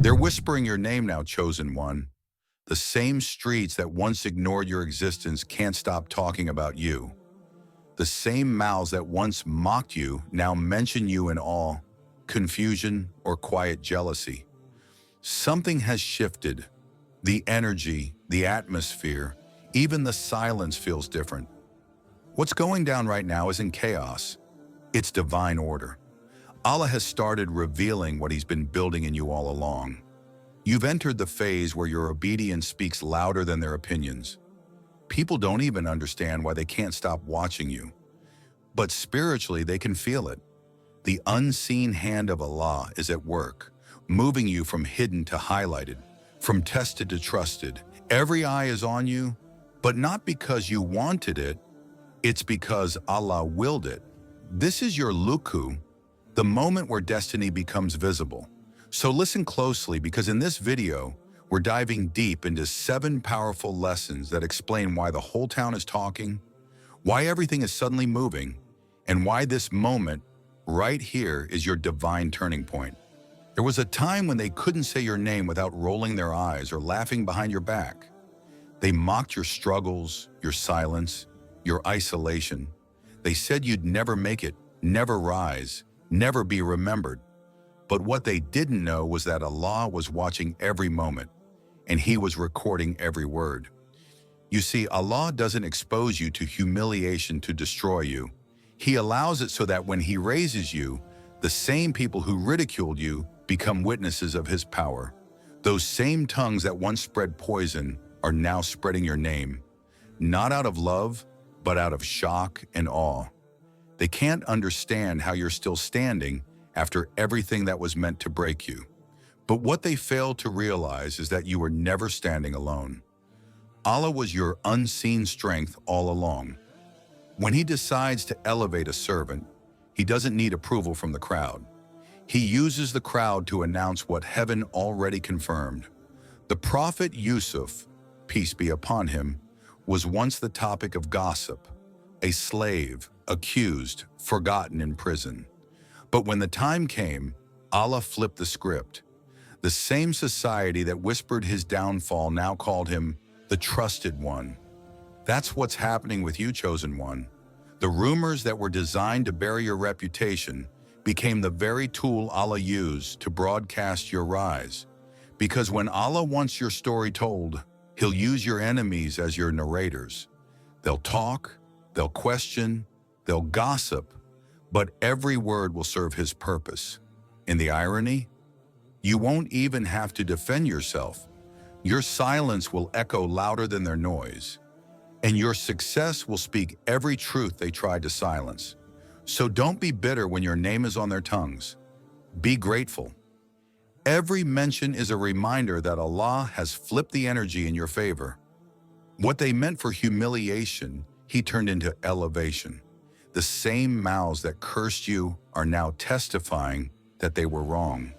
They're whispering your name now, chosen one. The same streets that once ignored your existence can't stop talking about you. The same mouths that once mocked you now mention you in awe, confusion, or quiet jealousy. Something has shifted. The energy, the atmosphere, even the silence feels different. What's going down right now isn't chaos. It's divine order. Allah has started revealing what He's been building in you all along. You've entered the phase where your obedience speaks louder than their opinions. People don't even understand why they can't stop watching you. But spiritually, they can feel it. The unseen hand of Allah is at work, moving you from hidden to highlighted, from tested to trusted. Every eye is on you, but not because you wanted it, it's because Allah willed it. This is your luku, the moment where destiny becomes visible. So listen closely, because in this video, we're diving deep into 7 powerful lessons that explain why the whole town is talking, why everything is suddenly moving, and why this moment right here is your divine turning point. There was a time when they couldn't say your name without rolling their eyes or laughing behind your back. They mocked your struggles, your silence, your isolation. They said you'd never make it, never rise, never be remembered. But what they didn't know was that Allah was watching every moment, and He was recording every word. You see, Allah doesn't expose you to humiliation to destroy you. He allows it so that when He raises you, the same people who ridiculed you become witnesses of His power. Those same tongues that once spread poison are now spreading your name, not out of love, but out of shock and awe. They can't understand how you're still standing after everything that was meant to break you. But what they fail to realize is that you were never standing alone. Allah was your unseen strength all along. When He decides to elevate a servant, He doesn't need approval from the crowd. He uses the crowd to announce what heaven already confirmed. The prophet Yusuf, peace be upon him, was once the topic of gossip, a slave, accused, forgotten in prison. But when the time came, Allah flipped the script. The same society that whispered his downfall now called him the trusted one. That's what's happening with you, chosen one. The rumors that were designed to bury your reputation became the very tool Allah used to broadcast your rise. Because when Allah wants your story told, He'll use your enemies as your narrators. They'll talk, they'll question, they'll gossip, but every word will serve His purpose. In the irony, you won't even have to defend yourself. Your silence will echo louder than their noise, and your success will speak every truth they tried to silence. So don't be bitter when your name is on their tongues. Be grateful. Every mention is a reminder that Allah has flipped the energy in your favor. What they meant for humiliation, He turned into elevation. The same mouths that cursed you are now testifying that they were wrong.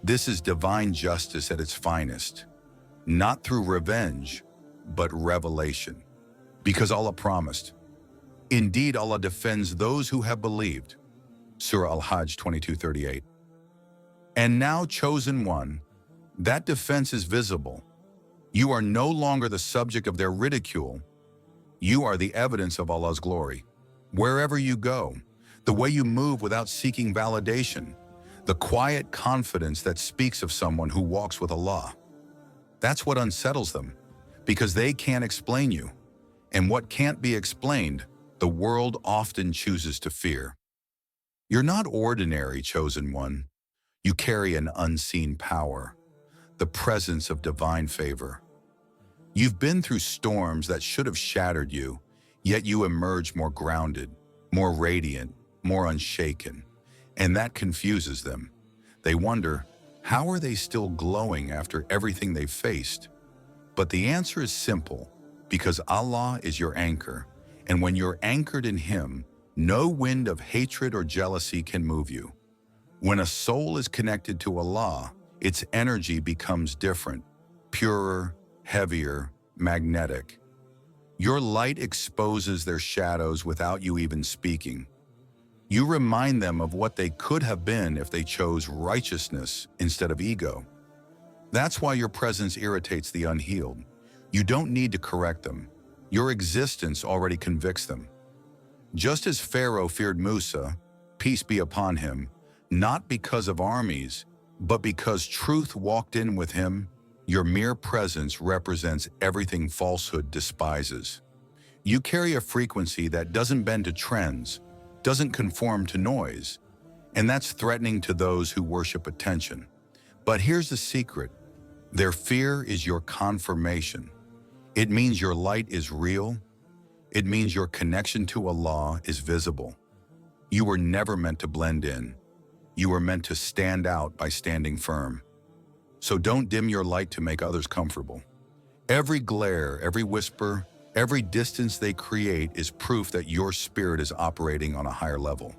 This is divine justice at its finest, not through revenge, but revelation. Because Allah promised, indeed Allah defends those who have believed. Surah Al-Hajj 22:38. And now, chosen one, that defense is visible. You are no longer the subject of their ridicule. You are the evidence of Allah's glory. Wherever you go, the way you move without seeking validation, the quiet confidence that speaks of someone who walks with Allah. That's what unsettles them, because they can't explain you. And what can't be explained, the world often chooses to fear. You're not ordinary, chosen one. You carry an unseen power, the presence of divine favor. You've been through storms that should have shattered you, yet you emerge more grounded, more radiant, more unshaken. And that confuses them. They wonder, how are they still glowing after everything they've faced? But the answer is simple, because Allah is your anchor, and when you're anchored in Him, no wind of hatred or jealousy can move you. When a soul is connected to Allah, its energy becomes different, purer, heavier, magnetic. Your light exposes their shadows without you even speaking. You remind them of what they could have been if they chose righteousness instead of ego. That's why your presence irritates the unhealed. You don't need to correct them. Your existence already convicts them. Just as Pharaoh feared Musa, peace be upon him, not because of armies, but because truth walked in with him, your mere presence represents everything falsehood despises. You carry a frequency that doesn't bend to trends, doesn't conform to noise, and that's threatening to those who worship attention. But here's the secret. Their fear is your confirmation. It means your light is real. It means your connection to Allah is visible. You were never meant to blend in. You were meant to stand out by standing firm. So don't dim your light to make others comfortable. Every glare, every whisper, every distance they create is proof that your spirit is operating on a higher level.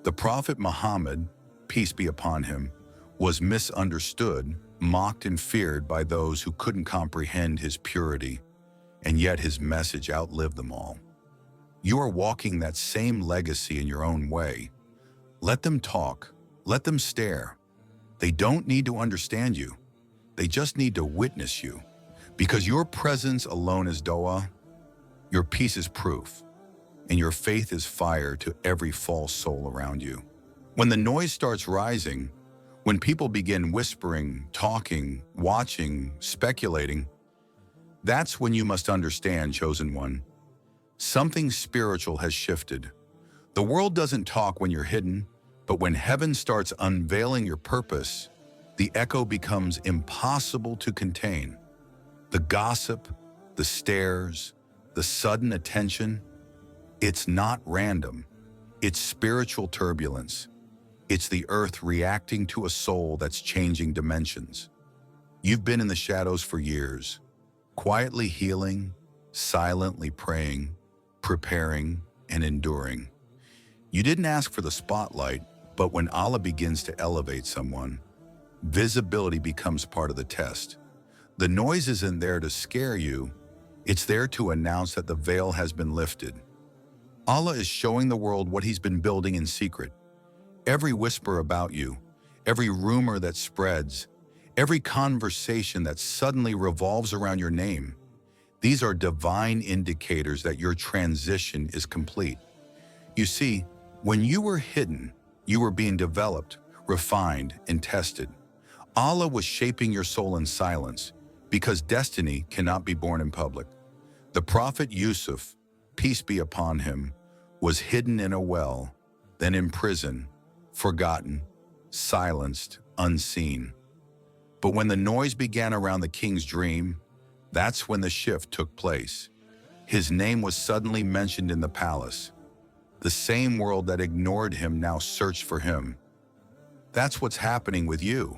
The Prophet Muhammad, peace be upon him, was misunderstood, mocked and feared by those who couldn't comprehend his purity, and yet his message outlived them all. You are walking that same legacy in your own way. Let them talk, let them stare. They don't need to understand you. They just need to witness you. Because your presence alone is dawah, your peace is proof, and your faith is fire to every false soul around you. When the noise starts rising, when people begin whispering, talking, watching, speculating, that's when you must understand, chosen one. Something spiritual has shifted. The world doesn't talk when you're hidden, but when heaven starts unveiling your purpose, the echo becomes impossible to contain. The gossip, the stares, the sudden attention, it's not random. It's spiritual turbulence. It's the earth reacting to a soul that's changing dimensions. You've been in the shadows for years, quietly healing, silently praying, preparing, and enduring. You didn't ask for the spotlight, but when Allah begins to elevate someone, visibility becomes part of the test. The noise isn't there to scare you, it's there to announce that the veil has been lifted. Allah is showing the world what He's been building in secret. Every whisper about you, every rumor that spreads, every conversation that suddenly revolves around your name, these are divine indicators that your transition is complete. You see, when you were hidden, you were being developed, refined, and tested. Allah was shaping your soul in silence, because destiny cannot be born in public. The Prophet Yusuf, peace be upon him, was hidden in a well, then in prison, forgotten, silenced, unseen. But when the noise began around the king's dream, that's when the shift took place. His name was suddenly mentioned in the palace. The same world that ignored him now searched for him. That's what's happening with you.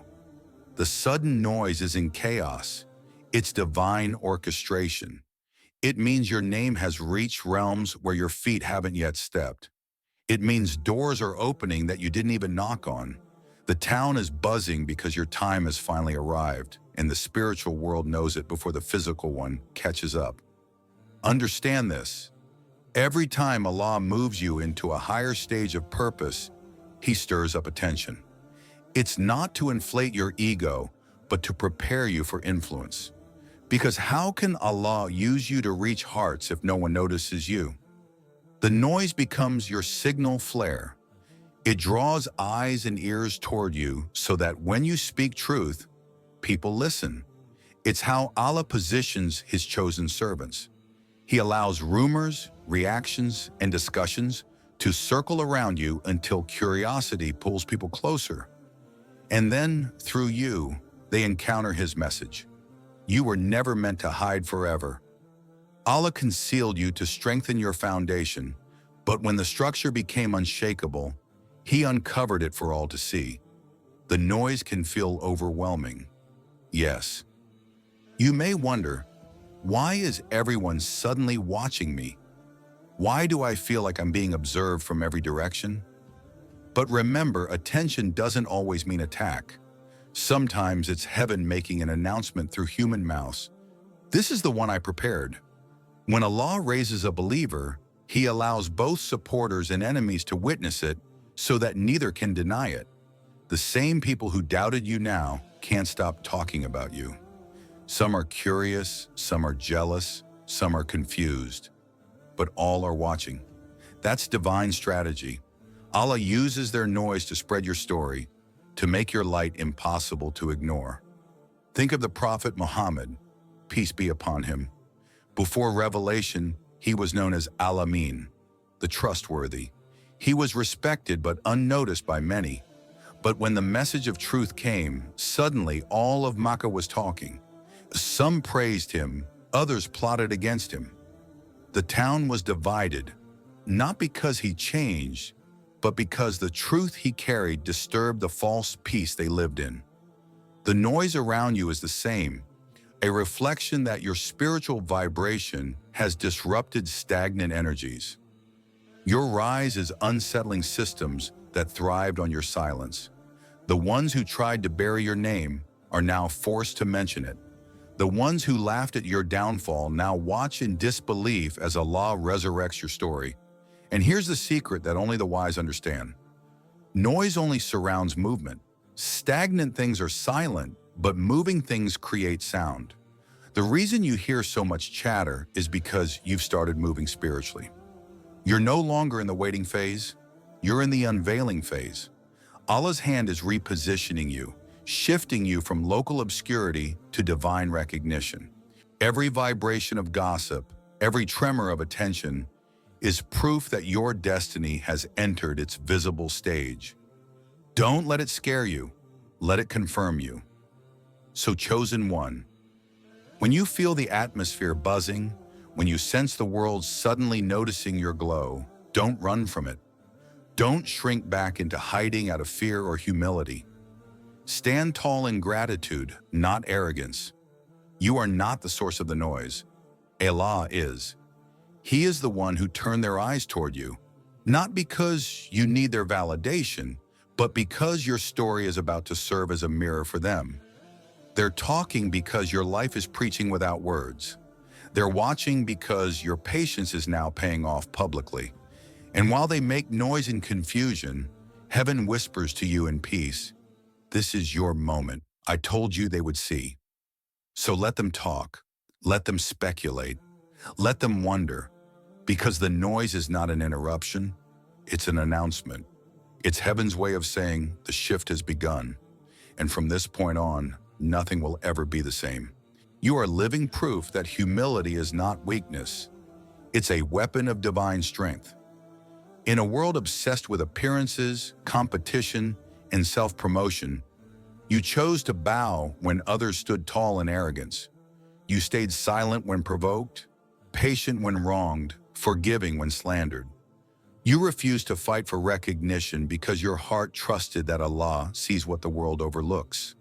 The sudden noise isn't chaos. It's divine orchestration. It means your name has reached realms where your feet haven't yet stepped. It means doors are opening that you didn't even knock on. The town is buzzing because your time has finally arrived, and the spiritual world knows it before the physical one catches up. Understand this. Every time Allah moves you into a higher stage of purpose, He stirs up attention. It's not to inflate your ego, but to prepare you for influence. Because how can Allah use you to reach hearts if no one notices you? The noise becomes your signal flare. It draws eyes and ears toward you so that when you speak truth, people listen. It's how Allah positions His chosen servants. He allows rumors, reactions, and discussions to circle around you until curiosity pulls people closer. And then, through you, they encounter His message. You were never meant to hide forever. Allah concealed you to strengthen your foundation, but when the structure became unshakable, He uncovered it for all to see. The noise can feel overwhelming. Yes. You may wonder, why is everyone suddenly watching me? Why do I feel like I'm being observed from every direction? But remember, attention doesn't always mean attack. Sometimes it's heaven making an announcement through human mouths. This is the one I prepared. When Allah raises a believer, He allows both supporters and enemies to witness it so that neither can deny it. The same people who doubted you now can't stop talking about you. Some are curious, some are jealous, some are confused, but all are watching. That's divine strategy. Allah uses their noise to spread your story, to make your light impossible to ignore. Think of the Prophet Muhammad, peace be upon him. Before revelation, he was known as Al-Amin, the trustworthy. He was respected but unnoticed by many. But when the message of truth came, suddenly all of Makkah was talking. Some praised him, others plotted against him. The town was divided, not because he changed, but because the truth he carried disturbed the false peace they lived in. The noise around you is the same, a reflection that your spiritual vibration has disrupted stagnant energies. Your rise is unsettling systems that thrived on your silence. The ones who tried to bury your name are now forced to mention it. The ones who laughed at your downfall now watch in disbelief as Allah resurrects your story. And here's the secret that only the wise understand. Noise only surrounds movement. Stagnant things are silent, but moving things create sound. The reason you hear so much chatter is because you've started moving spiritually. You're no longer in the waiting phase, you're in the unveiling phase. Allah's hand is repositioning you, shifting you from local obscurity to divine recognition. Every vibration of gossip, every tremor of attention, is proof that your destiny has entered its visible stage. Don't let it scare you, let it confirm you. So chosen one, when you feel the atmosphere buzzing, when you sense the world suddenly noticing your glow, don't run from it. Don't shrink back into hiding out of fear or humility. Stand tall in gratitude, not arrogance. You are not the source of the noise. Allah is. He is the one who turned their eyes toward you, not because you need their validation, but because your story is about to serve as a mirror for them. They're talking because your life is preaching without words. They're watching because your patience is now paying off publicly. And while they make noise and confusion, heaven whispers to you in peace, "This is your moment. I told you they would see." So let them talk, let them speculate, let them wonder, because the noise is not an interruption, it's an announcement. It's heaven's way of saying the shift has begun. And from this point on, nothing will ever be the same. You are living proof that humility is not weakness. It's a weapon of divine strength. In a world obsessed with appearances, competition, and self-promotion, you chose to bow when others stood tall in arrogance. You stayed silent when provoked, patient when wronged, forgiving when slandered. You refused to fight for recognition because your heart trusted that Allah sees what the world overlooks.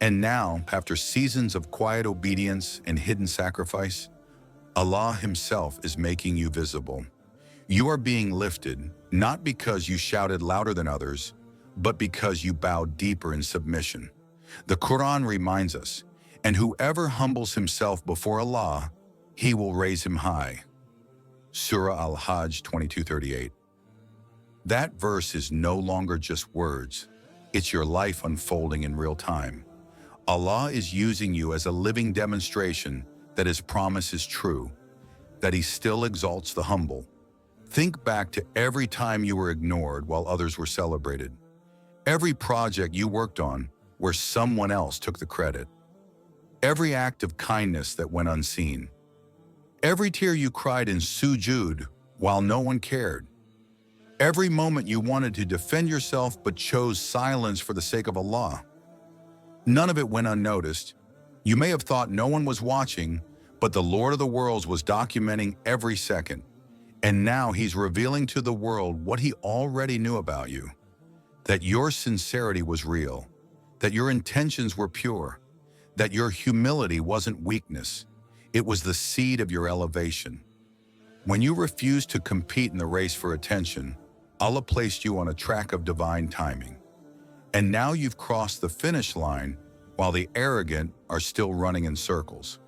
And now, after seasons of quiet obedience and hidden sacrifice, Allah Himself is making you visible. You are being lifted, not because you shouted louder than others, but because you bowed deeper in submission. The Quran reminds us, "And whoever humbles himself before Allah, He will raise him high." Surah Al-Hajj 22:38. That verse is no longer just words. It's your life unfolding in real time. Allah is using you as a living demonstration that His promise is true, that He still exalts the humble. Think back to every time you were ignored while others were celebrated. Every project you worked on where someone else took the credit. Every act of kindness that went unseen. Every tear you cried in sujud while no one cared. Every moment you wanted to defend yourself but chose silence for the sake of Allah. None of it went unnoticed. You may have thought no one was watching, but the Lord of the worlds was documenting every second. And now He's revealing to the world what He already knew about you. That your sincerity was real, that your intentions were pure, that your humility wasn't weakness, it was the seed of your elevation. When you refused to compete in the race for attention, Allah placed you on a track of divine timing. And now you've crossed the finish line while the arrogant are still running in circles.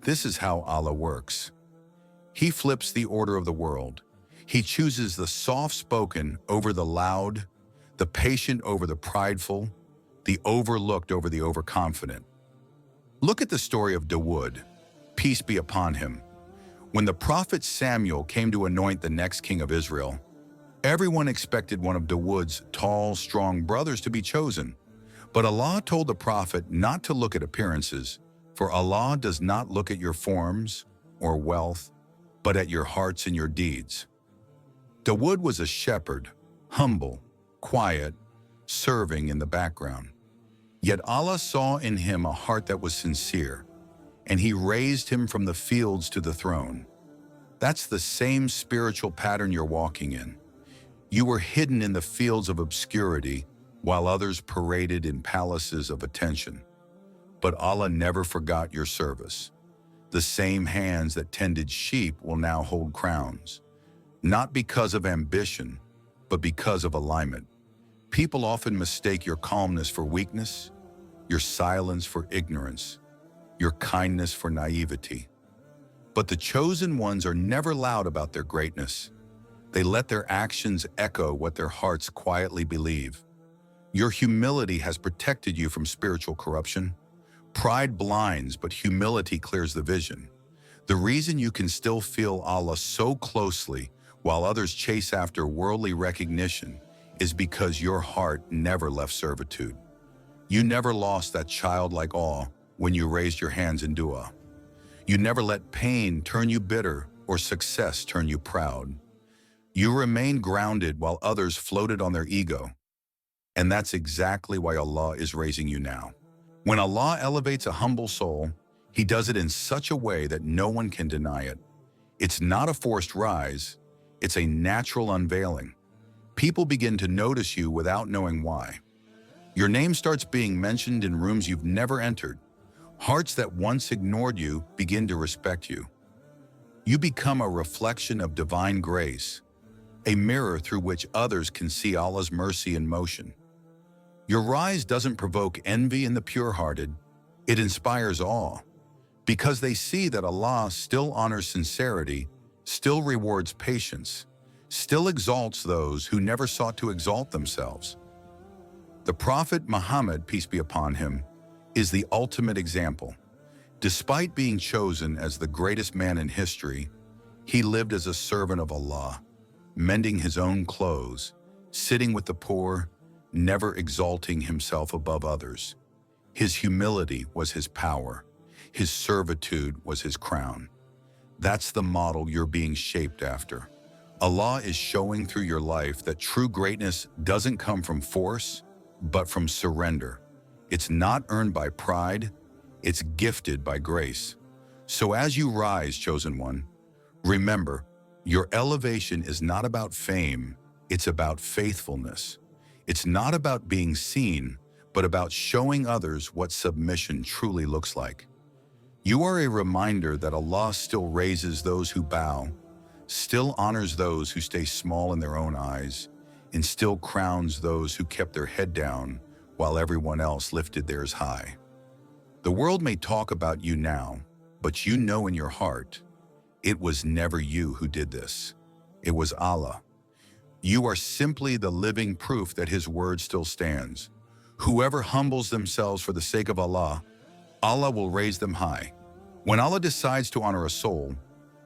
This is how Allah works. He flips the order of the world. He chooses the soft-spoken over the loud, the patient over the prideful, the overlooked over the overconfident. Look at the story of Dawood, peace be upon him. When the prophet Samuel came to anoint the next king of Israel, everyone expected one of Dawood's tall, strong brothers to be chosen. But Allah told the prophet not to look at appearances, for Allah does not look at your forms or wealth, but at your hearts and your deeds. Dawood was a shepherd, humble, quiet, serving in the background. Yet Allah saw in him a heart that was sincere, and He raised him from the fields to the throne. That's the same spiritual pattern you're walking in. You were hidden in the fields of obscurity, while others paraded in palaces of attention. But Allah never forgot your service. The same hands that tended sheep will now hold crowns, not because of ambition, but because of alignment. People often mistake your calmness for weakness, your silence for ignorance, your kindness for naivety. But the chosen ones are never loud about their greatness. They let their actions echo what their hearts quietly believe. Your humility has protected you from spiritual corruption. Pride blinds, but humility clears the vision. The reason you can still feel Allah so closely while others chase after worldly recognition is because your heart never left servitude. You never lost that childlike awe when you raised your hands in dua. You never let pain turn you bitter or success turn you proud. You remained grounded while others floated on their ego. And that's exactly why Allah is raising you now. When Allah elevates a humble soul, He does it in such a way that no one can deny it. It's not a forced rise, it's a natural unveiling. People begin to notice you without knowing why. Your name starts being mentioned in rooms you've never entered. Hearts that once ignored you begin to respect you. You become a reflection of divine grace, a mirror through which others can see Allah's mercy in motion. Your rise doesn't provoke envy in the pure-hearted, it inspires awe, because they see that Allah still honors sincerity, still rewards patience, still exalts those who never sought to exalt themselves. The Prophet Muhammad, peace be upon him, is the ultimate example. Despite being chosen as the greatest man in history, he lived as a servant of Allah, mending his own clothes, sitting with the poor, never exalting himself above others. His humility was his power. His servitude was his crown. That's the model you're being shaped after. Allah is showing through your life that true greatness doesn't come from force, but from surrender. It's not earned by pride, it's gifted by grace. So as you rise, chosen one, remember, your elevation is not about fame, it's about faithfulness. It's not about being seen, but about showing others what submission truly looks like. You are a reminder that Allah still raises those who bow, still honors those who stay small in their own eyes, and still crowns those who kept their head down while everyone else lifted theirs high. The world may talk about you now, but you know in your heart, it was never you who did this. It was Allah. You are simply the living proof that His word still stands. Whoever humbles themselves for the sake of Allah, Allah will raise them high. When Allah decides to honor a soul,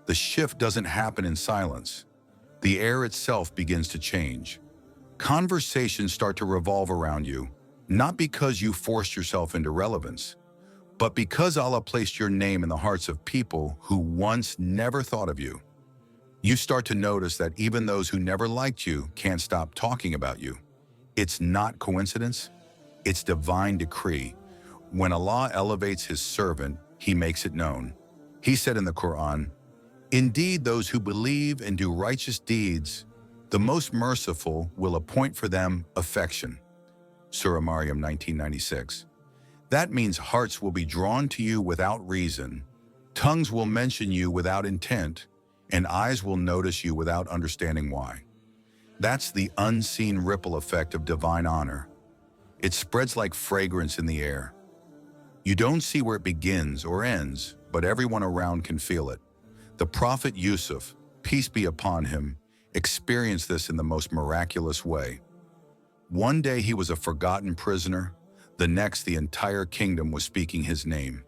the shift doesn't happen in silence. The air itself begins to change. Conversations start to revolve around you, not because you forced yourself into relevance, but because Allah placed your name in the hearts of people who once never thought of you. You start to notice that even those who never liked you can't stop talking about you. It's not coincidence, it's divine decree. When Allah elevates His servant, He makes it known. He said in the Quran, "Indeed, those who believe and do righteous deeds, the most merciful will appoint for them affection." Surah Maryam 1996. That means hearts will be drawn to you without reason, tongues will mention you without intent, and eyes will notice you without understanding why. That's the unseen ripple effect of divine honor. It spreads like fragrance in the air. You don't see where it begins or ends, but everyone around can feel it. The Prophet Yusuf, peace be upon him, experienced this in the most miraculous way. One day he was a forgotten prisoner, the next the entire kingdom was speaking his name.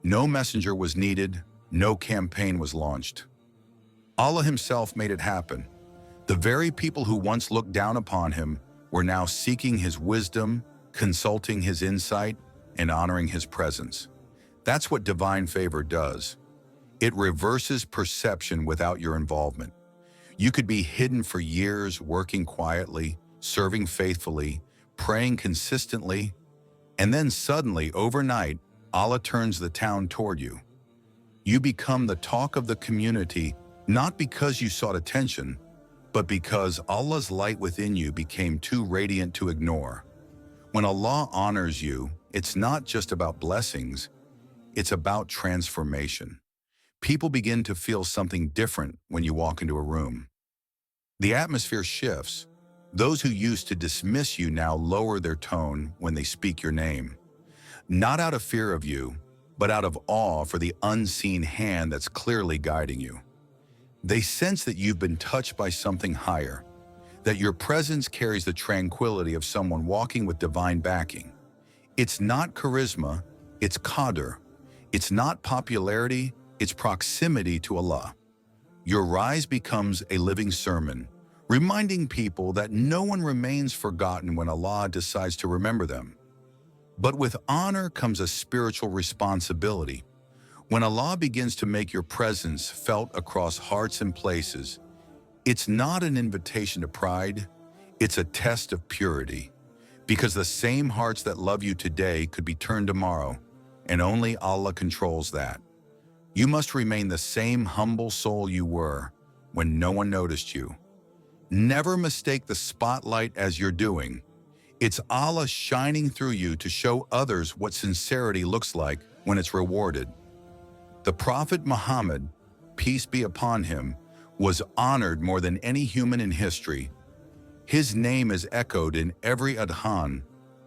No messenger was needed, no campaign was launched. Allah himself made it happen. The very people who once looked down upon him were now seeking his wisdom, consulting his insight, and honoring his presence. That's what divine favor does. It reverses perception without your involvement. You could be hidden for years, working quietly, serving faithfully, praying consistently, and then suddenly, overnight, Allah turns the town toward you. You become the talk of the community, not because you sought attention, but because Allah's light within you became too radiant to ignore. When Allah honors you, it's not just about blessings, it's about transformation. People begin to feel something different when you walk into a room. The atmosphere shifts. Those who used to dismiss you now lower their tone when they speak your name. Not out of fear of you, but out of awe for the unseen hand that's clearly guiding you. They sense that you've been touched by something higher, that your presence carries the tranquility of someone walking with divine backing. It's not charisma, it's qadr. It's not popularity, it's proximity to Allah. Your rise becomes a living sermon, reminding people that no one remains forgotten when Allah decides to remember them. But with honor comes a spiritual responsibility. When Allah begins to make your presence felt across hearts and places, it's not an invitation to pride, it's a test of purity. Because the same hearts that love you today could be turned tomorrow, and only Allah controls that. You must remain the same humble soul you were when no one noticed you. Never mistake the spotlight as your doing. It's Allah shining through you to show others what sincerity looks like when it's rewarded. The Prophet Muhammad, peace be upon him, was honored more than any human in history. His name is echoed in every adhan,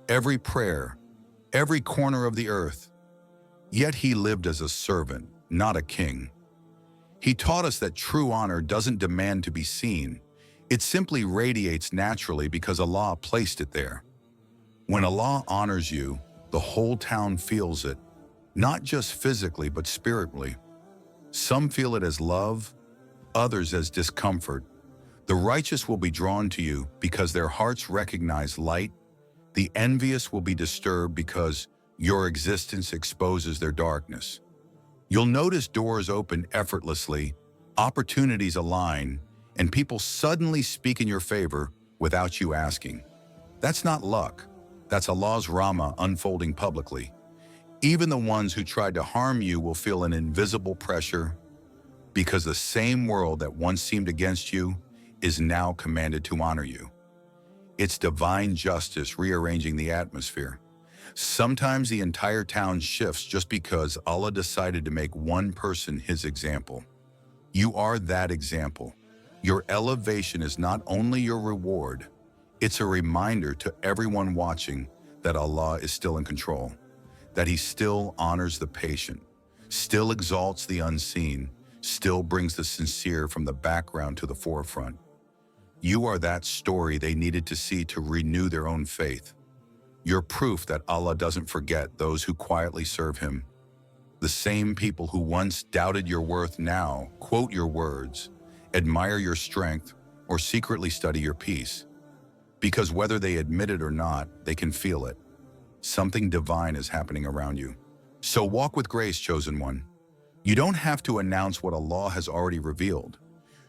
every prayer, every corner of the earth. Yet he lived as a servant, not a king. He taught us that true honor doesn't demand to be seen. It simply radiates naturally because Allah placed it there. When Allah honors you, the whole town feels it, not just physically but spiritually. Some feel it as love, others as discomfort. The righteous will be drawn to you because their hearts recognize light. The envious will be disturbed because your existence exposes their darkness. You'll notice doors open effortlessly, opportunities align, and people suddenly speak in your favor without you asking. That's not luck. That's Allah's rahmah unfolding publicly. Even the ones who tried to harm you will feel an invisible pressure because the same world that once seemed against you is now commanded to honor you. It's divine justice rearranging the atmosphere. Sometimes the entire town shifts just because Allah decided to make one person his example. You are that example. Your elevation is not only your reward, it's a reminder to everyone watching that Allah is still in control, that He still honors the patient, still exalts the unseen, still brings the sincere from the background to the forefront. You are that story they needed to see to renew their own faith. You're proof that Allah doesn't forget those who quietly serve Him. The same people who once doubted your worth now quote your words, admire your strength, or secretly study your peace. Because whether they admit it or not, they can feel it. Something divine is happening around you. So walk with grace, chosen one. You don't have to announce what Allah has already revealed.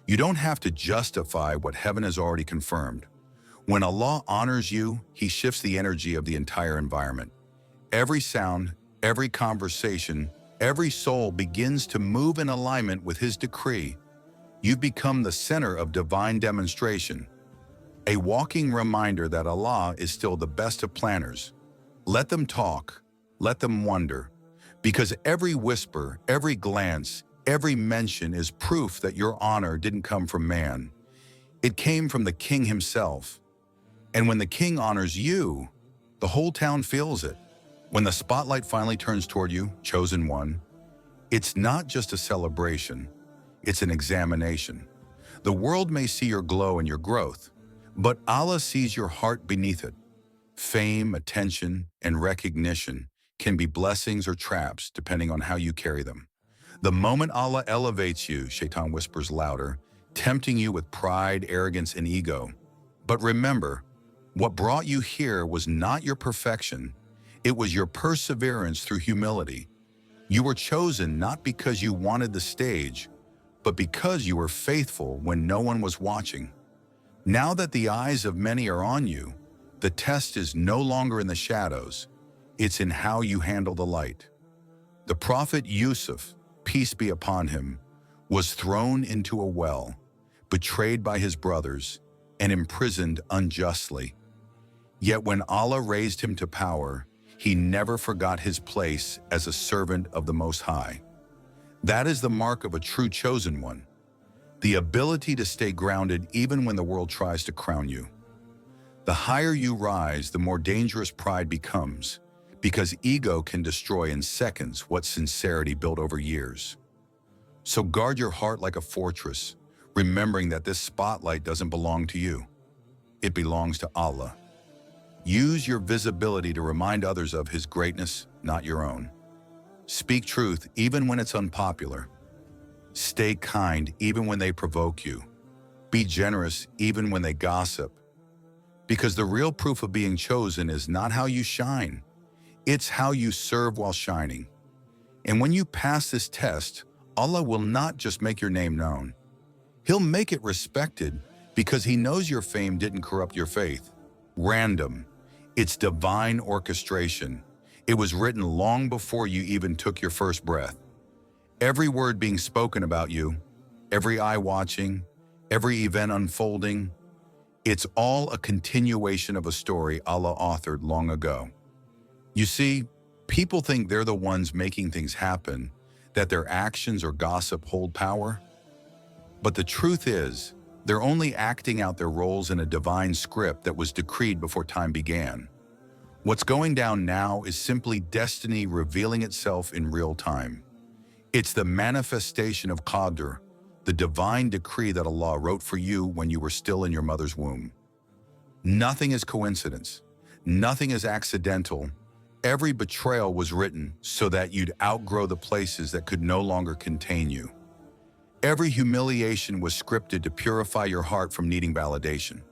You don't have to justify what heaven has already confirmed. When Allah honors you, He shifts the energy of the entire environment. Every sound, every conversation, every soul begins to move in alignment with His decree. You've become the center of divine demonstration, a walking reminder that Allah is still the best of planners. Let them talk, let them wonder, because every whisper, every glance, every mention is proof that your honor didn't come from man. It came from the King Himself. And when the King honors you, the whole town feels it. When the spotlight finally turns toward you, chosen one, it's not just a celebration, it's an examination. The world may see your glow and your growth, But Allah sees your heart beneath it. Fame, attention, and recognition can be blessings or traps depending on how you carry them. The moment Allah elevates you, Shaitan whispers louder, tempting you with pride, arrogance, and ego. But remember, what brought you here was not your perfection. It was your perseverance through humility. You were chosen not because you wanted the stage, but because you were faithful when no one was watching. Now that the eyes of many are on you, the test is no longer in the shadows, it's in how you handle the light. The prophet Yusuf, peace be upon him, was thrown into a well, betrayed by his brothers, and imprisoned unjustly. Yet when Allah raised him to power, he never forgot his place as a servant of the Most High. That is the mark of a true chosen one, the ability to stay grounded even when the world tries to crown you. The higher you rise, the more dangerous pride becomes, because ego can destroy in seconds what sincerity built over years. So guard your heart like a fortress, remembering that this spotlight doesn't belong to you. It belongs to Allah. Use your visibility to remind others of His greatness, not your own. Speak truth even when it's unpopular. Stay kind even when they provoke you. Be generous even when they gossip. Because the real proof of being chosen is not how you shine, it's how you serve while shining. And when you pass this test, Allah will not just make your name known. He'll make it respected because He knows your fame didn't corrupt your faith. Random. It's divine orchestration. It was written long before you even took your first breath. Every word being spoken about you, every eye watching, every event unfolding, it's all a continuation of a story Allah authored long ago. You see, people think they're the ones making things happen, that their actions or gossip hold power. But the truth is, they're only acting out their roles in a divine script that was decreed before time began. What's going down now is simply destiny revealing itself in real time. It's the manifestation of Qadr, the divine decree that Allah wrote for you when you were still in your mother's womb. Nothing is coincidence. Nothing is accidental. Every betrayal was written so that you'd outgrow the places that could no longer contain you. Every humiliation was scripted to purify your heart from needing validation.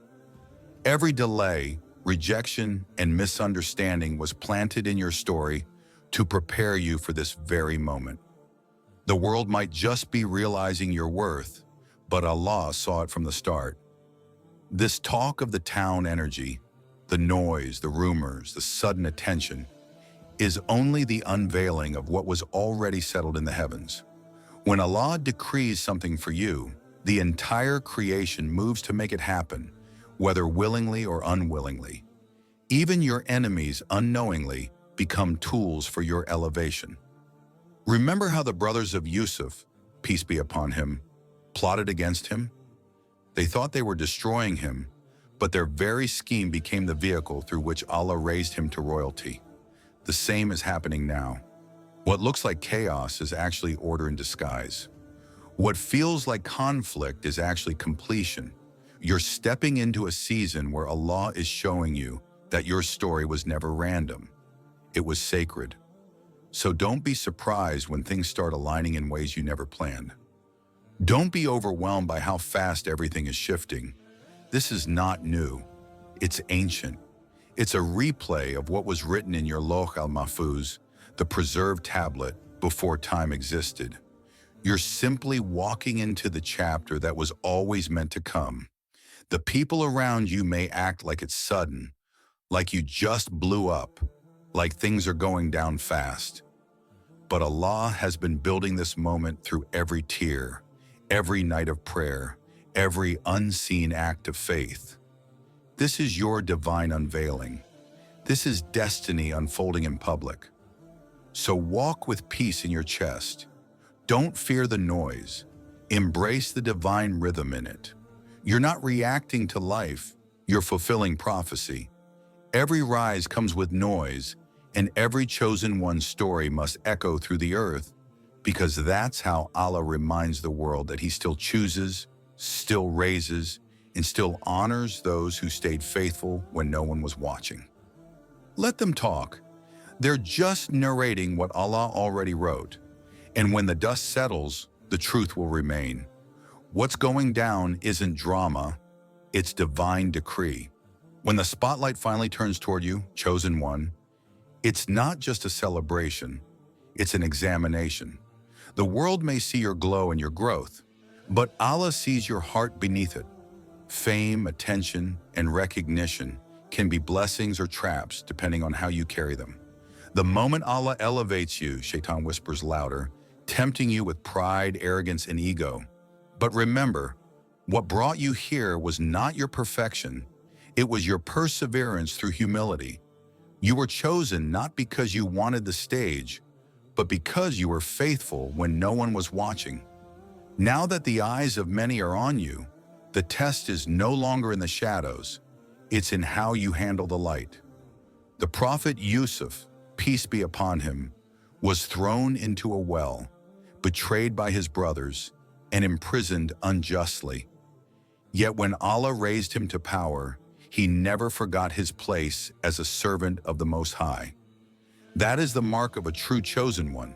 Every delay, rejection, and misunderstanding was planted in your story to prepare you for this very moment. The world might just be realizing your worth, but Allah saw it from the start. This talk of the town energy, the noise, the rumors, the sudden attention, is only the unveiling of what was already settled in the heavens. When Allah decrees something for you, the entire creation moves to make it happen, whether willingly or unwillingly. Even your enemies unknowingly become tools for your elevation. Remember how the brothers of Yusuf, peace be upon him, plotted against him? They thought they were destroying him, but their very scheme became the vehicle through which Allah raised him to royalty. The same is happening now. What looks like chaos is actually order in disguise. What feels like conflict is actually completion. You're stepping into a season where Allah is showing you that your story was never random. It was sacred. So don't be surprised when things start aligning in ways you never planned. Don't be overwhelmed by how fast everything is shifting. This is not new. It's ancient. It's a replay of what was written in your Lawh al-Mahfuz, the preserved tablet, before time existed. You're simply walking into the chapter that was always meant to come. The people around you may act like it's sudden, like you just blew up, like things are going down fast. But Allah has been building this moment through every tear, every night of prayer, every unseen act of faith. This is your divine unveiling. This is destiny unfolding in public. So walk with peace in your chest. Don't fear the noise. Embrace the divine rhythm in it. You're not reacting to life, you're fulfilling prophecy. Every rise comes with noise, and every chosen one's story must echo through the earth, because that's how Allah reminds the world that He still chooses, still raises, and still honors those who stayed faithful when no one was watching. Let them talk. They're just narrating what Allah already wrote. And when the dust settles, the truth will remain. What's going down isn't drama, it's divine decree. When the spotlight finally turns toward you, chosen one, it's not just a celebration, it's an examination. The world may see your glow and your growth, but Allah sees your heart beneath it. Fame, attention, and recognition can be blessings or traps depending on how you carry them. The moment Allah elevates you, Shaitan whispers louder, tempting you with pride, arrogance, and ego. But remember, what brought you here was not your perfection, it was your perseverance through humility. You were chosen not because you wanted the stage, but because you were faithful when no one was watching. Now that the eyes of many are on you, the test is no longer in the shadows, it's in how you handle the light. The prophet Yusuf, peace be upon him, was thrown into a well, betrayed by his brothers, and imprisoned unjustly. Yet when Allah raised him to power, he never forgot his place as a servant of the Most High. That is the mark of a true chosen one,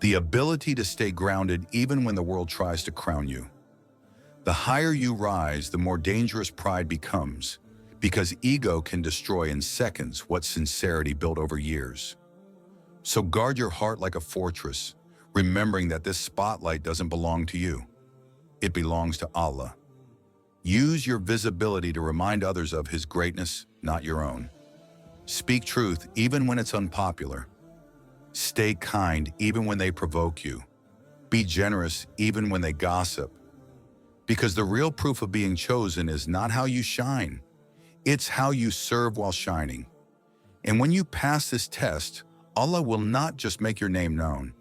the ability to stay grounded even when the world tries to crown you. The higher you rise, the more dangerous pride becomes, because ego can destroy in seconds what sincerity built over years. So guard your heart like a fortress, remembering that this spotlight doesn't belong to you. It belongs to Allah. Use your visibility to remind others of His greatness, not your own. Speak truth even when it's unpopular. Stay kind even when they provoke you. Be generous even when they gossip. Because the real proof of being chosen is not how you shine, it's how you serve while shining. And when you pass this test, Allah will not just make your name known.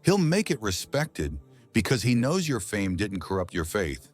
He'll make it respected because He knows your fame didn't corrupt your faith.